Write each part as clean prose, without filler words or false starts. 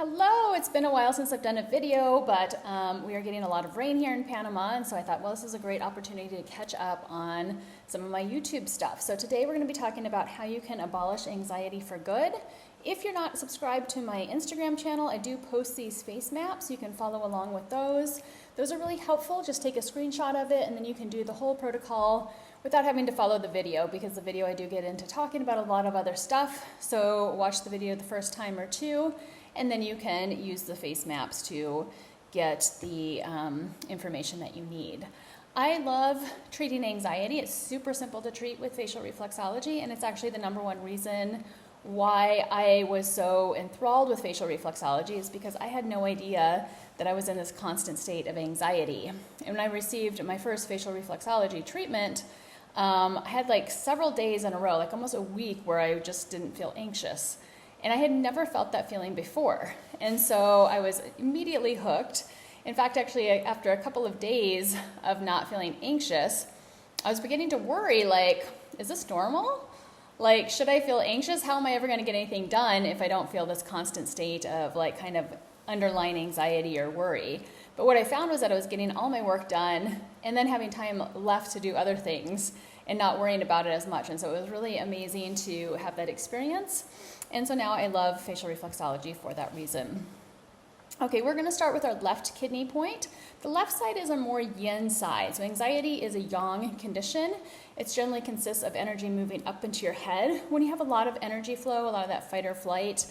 Hello, it's been a while since I've done a video, but we are getting a lot of rain here in Panama, and so I thought, well, this is a great opportunity to catch up on some of my YouTube stuff. So today we're going to be talking about how you can abolish anxiety for good. If you're not subscribed to my Instagram channel, I do post these face maps. You can follow along with those. Those are really helpful. Just take a screenshot of it, and then you can do the whole protocol without having to follow the video, because the video I do get into talking about a lot of other stuff. So watch the video the first time or two, and then you can use the face maps to get the information that you need. I love treating anxiety. It's super simple to treat with facial reflexology, and it's actually the #1 reason why I was so enthralled with facial reflexology is because I had no idea that I was in this constant state of anxiety. And when I received my first facial reflexology treatment, I had like several days in a row, like almost a week, where I just didn't feel anxious. And I had never felt that feeling before. And so I was immediately hooked. In fact, actually, after a couple of days of not feeling anxious, I was beginning to worry, like, is this normal? Like, should I feel anxious? How am I ever going to get anything done if I don't feel this constant state of like kind of underlying anxiety or worry? But what I found was that I was getting all my work done and then having time left to do other things and not worrying about it as much. And so it was really amazing to have that experience. And so now I love facial reflexology for that reason. Okay, we're going to start with our left kidney point. The left side is a more yin side. So anxiety is a yang condition. It generally consists of energy moving up into your head. When you have a lot of energy flow, a lot of that fight or flight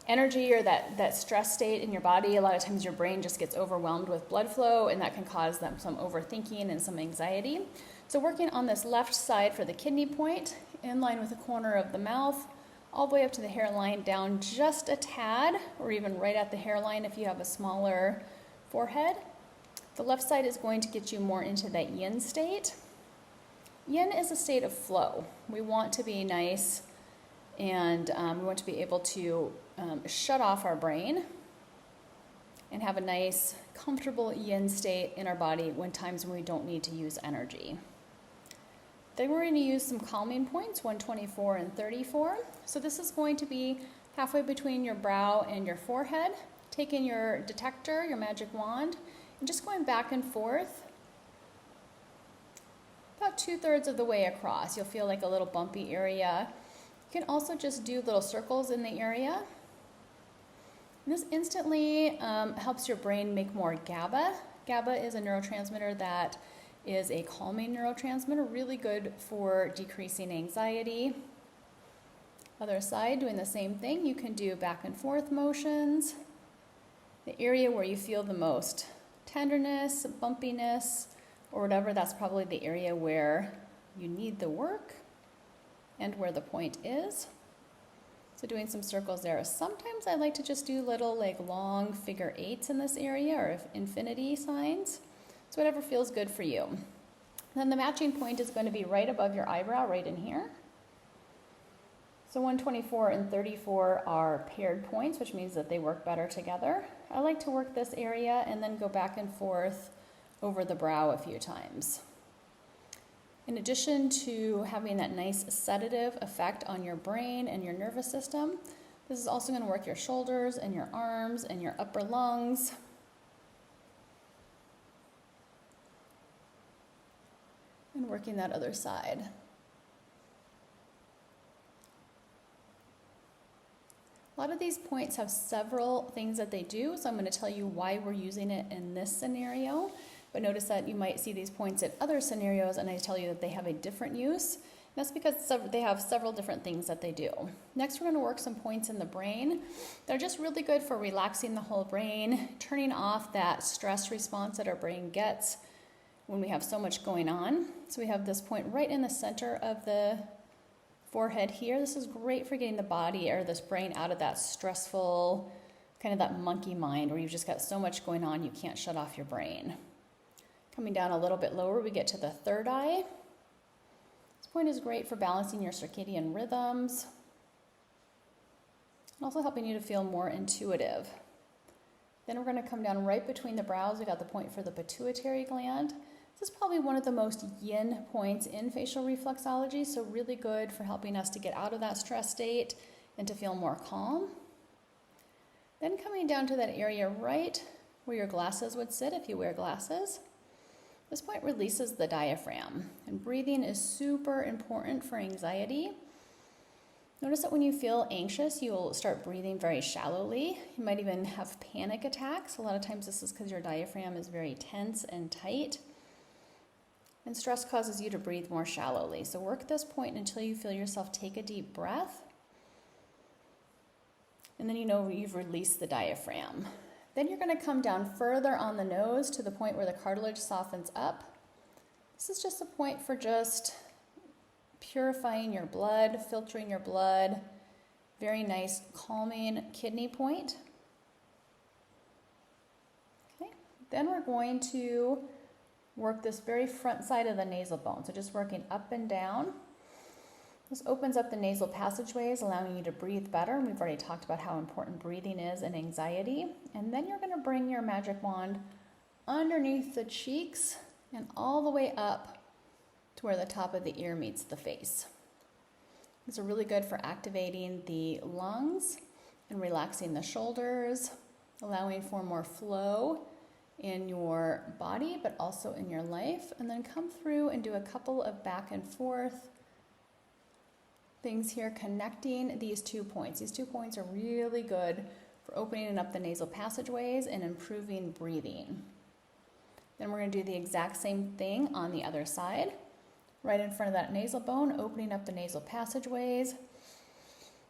energy, or that stress state in your body, a lot of times your brain just gets overwhelmed with blood flow, and that can cause some overthinking and some anxiety. So working on this left side for the kidney point, in line with the corner of the mouth, all the way up to the hairline, down just a tad, or even right at the hairline if you have a smaller forehead. The left side is going to get you more into that yin state. Yin is a state of flow. We want to be nice, and we want to be able to shut off our brain and have a nice, comfortable yin state in our body when times when we don't need to use energy. Then we're going to use some calming points, 124 and 34. So this is going to be halfway between your brow and your forehead. Taking your detector, your magic wand, and just going back and forth about 2/3 of the way across. You'll feel like a little bumpy area. You can also just do little circles in the area. And this instantly helps your brain make more GABA. GABA is a neurotransmitter that is a calming neurotransmitter, really good for decreasing anxiety. Other side, doing the same thing. You can do back and forth motions. The area where you feel the most tenderness, bumpiness, or whatever, that's probably the area where you need the work and where the point is. So doing some circles there. Sometimes I like to just do little like long figure 8s in this area, or infinity signs. So whatever feels good for you. Then the matching point is going to be right above your eyebrow, right in here. So 124 and 34 are paired points, which means that they work better together. I like to work this area and then go back and forth over the brow a few times. In addition to having that nice sedative effect on your brain and your nervous system, this is also going to work your shoulders and your arms and your upper lungs. And working that other side. A lot of these points have several things that they do, so I'm going to tell you why we're using it in this scenario. But notice that you might see these points in other scenarios, and I tell you that they have a different use. That's because they have several different things that they do. Next, we're going to work some points in the brain. They're just really good for relaxing the whole brain, turning off that stress response that our brain gets when we have so much going on. So we have this point right in the center of the forehead here. This is great for getting the body or this brain out of that stressful, kind of that monkey mind where you've just got so much going on you can't shut off your brain. Coming down a little bit lower, we get to the third eye. This point is great for balancing your circadian rhythms and also helping you to feel more intuitive. Then we're going to come down right between the brows. We got the point for the pituitary gland. This is probably one of the most yin points in facial reflexology, so really good for helping us to get out of that stress state and to feel more calm. Then coming down to that area right where your glasses would sit if you wear glasses. This point releases the diaphragm, and breathing is super important for anxiety. Notice that when you feel anxious, you'll start breathing very shallowly. You might even have panic attacks. A lot of times this is because your diaphragm is very tense and tight. And stress causes you to breathe more shallowly. So work this point until you feel yourself take a deep breath. And then you know you've released the diaphragm. Then you're going to come down further on the nose to the point where the cartilage softens up. This is just a point for just purifying your blood, filtering your blood. Very nice calming kidney point. Okay. Then we're going to work this very front side of the nasal bone. So just working up and down. This opens up the nasal passageways, allowing you to breathe better. We've already talked about how important breathing is in anxiety. And then you're going to bring your magic wand underneath the cheeks and all the way up to where the top of the ear meets the face. These are really good for activating the lungs and relaxing the shoulders, allowing for more flow in your body, but also in your life. And then come through and do a couple of back and forth things here, connecting these 2 points. These 2 points are really good for opening up the nasal passageways and improving breathing. Then we're going to do the exact same thing on the other side. Right in front of that nasal bone, opening up the nasal passageways,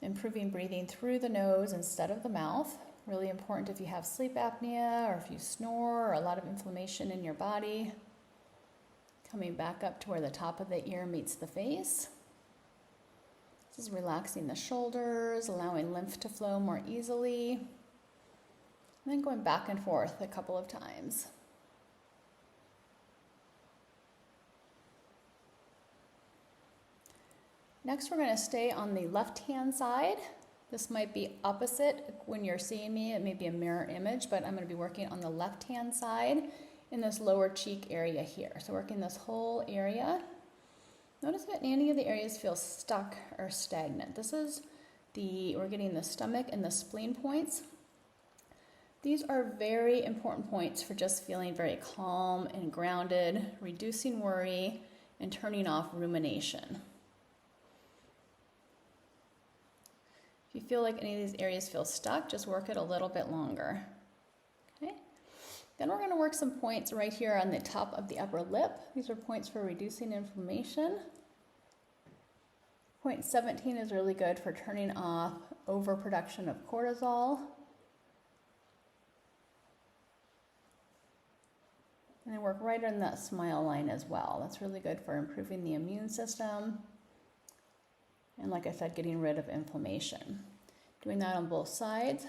improving breathing through the nose instead of the mouth. Really important if you have sleep apnea or if you snore or a lot of inflammation in your body. Coming back up to where the top of the ear meets the face. This is relaxing the shoulders, allowing lymph to flow more easily. And then going back and forth a couple of times. Next, we're going to stay on the left-hand side. This might be opposite when you're seeing me. It may be a mirror image, but I'm going to be working on the left-hand side in this lower cheek area here. So working this whole area. Notice if any of the areas feel stuck or stagnant. We're getting the stomach and the spleen points. These are very important points for just feeling very calm and grounded, reducing worry, and turning off rumination. If you feel like any of these areas feel stuck, just work it a little bit longer. Okay. Then we're going to work some points right here on the top of the upper lip. These are points for reducing inflammation. Point 17 is really good for turning off overproduction of cortisol. And then work right on that smile line as well. That's really good for improving the immune system. And like I said, getting rid of inflammation. Doing that on both sides.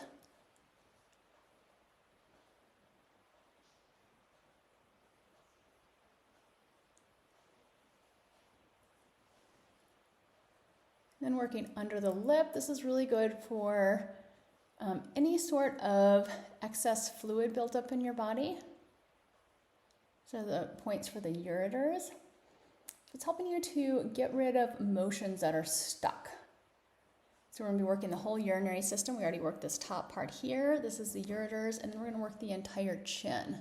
Then working under the lip. This is really good for any sort of excess fluid built up in your body. So the points for the ureters. It's helping you to get rid of motions that are stuck. So we're going to be working the whole urinary system. We already worked this top part here. This is the ureters, and then we're going to work the entire chin,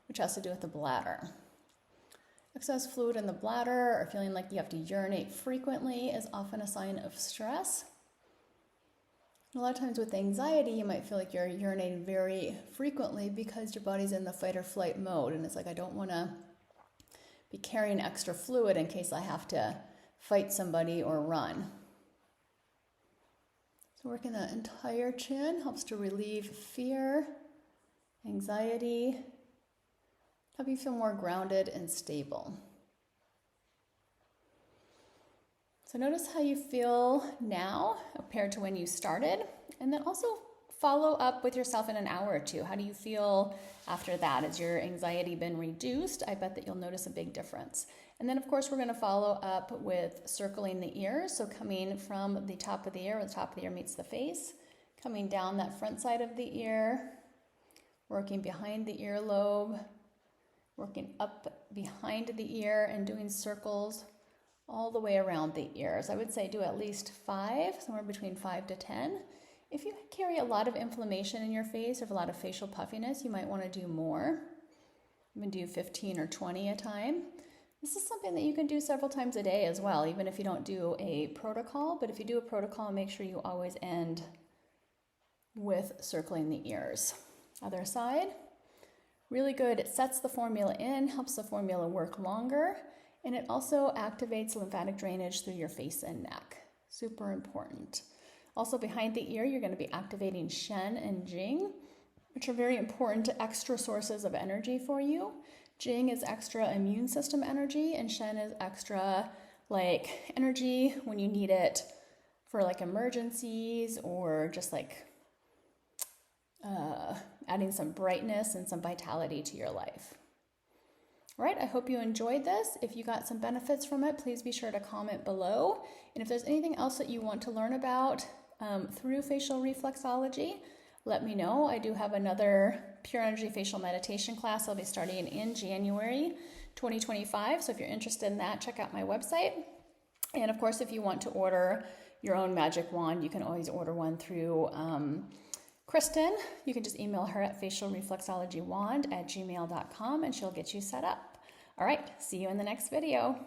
which has to do with the bladder. Excess fluid in the bladder or feeling like you have to urinate frequently is often a sign of stress. And a lot of times with anxiety, you might feel like you're urinating very frequently because your body's in the fight or flight mode, and it's like, I don't want to be carrying extra fluid in case I have to fight somebody or run. So working the entire chin helps to relieve fear, anxiety, help you feel more grounded and stable. So notice how you feel now compared to when you started, and then also follow up with yourself in an hour or two. How do you feel after that? Has your anxiety been reduced? I bet that you'll notice a big difference. And then of course we're going to follow up with circling the ears. So coming from the top of the ear, where the top of the ear meets the face, coming down that front side of the ear, working behind the earlobe, working up behind the ear and doing circles all the way around the ears. I would say do at least 5, somewhere between 5 to 10. If you carry a lot of inflammation in your face or a lot of facial puffiness, you might want to do more. I'm going to do 15 or 20 a time. This is something that you can do several times a day as well, even if you don't do a protocol. But if you do a protocol, make sure you always end with circling the ears. Other side, really good. It sets the formula in, helps the formula work longer, and it also activates lymphatic drainage through your face and neck. Super important. Also behind the ear, you're going to be activating Shen and Jing, which are very important extra sources of energy for you. Jing is extra immune system energy, and Shen is extra like energy when you need it for like emergencies or just like adding some brightness and some vitality to your life. All right, I hope you enjoyed this. If you got some benefits from it, please be sure to comment below. And if there's anything else that you want to learn about through facial reflexology, let me know. I do have another pure energy facial meditation class I'll be starting in January 2025. So if you're interested in that, check out my website. And of course, if you want to order your own magic wand, you can always order one through Kristin. You can just email her at facialreflexologywand@gmail.com and she'll get you set up. All right, see you in the next video.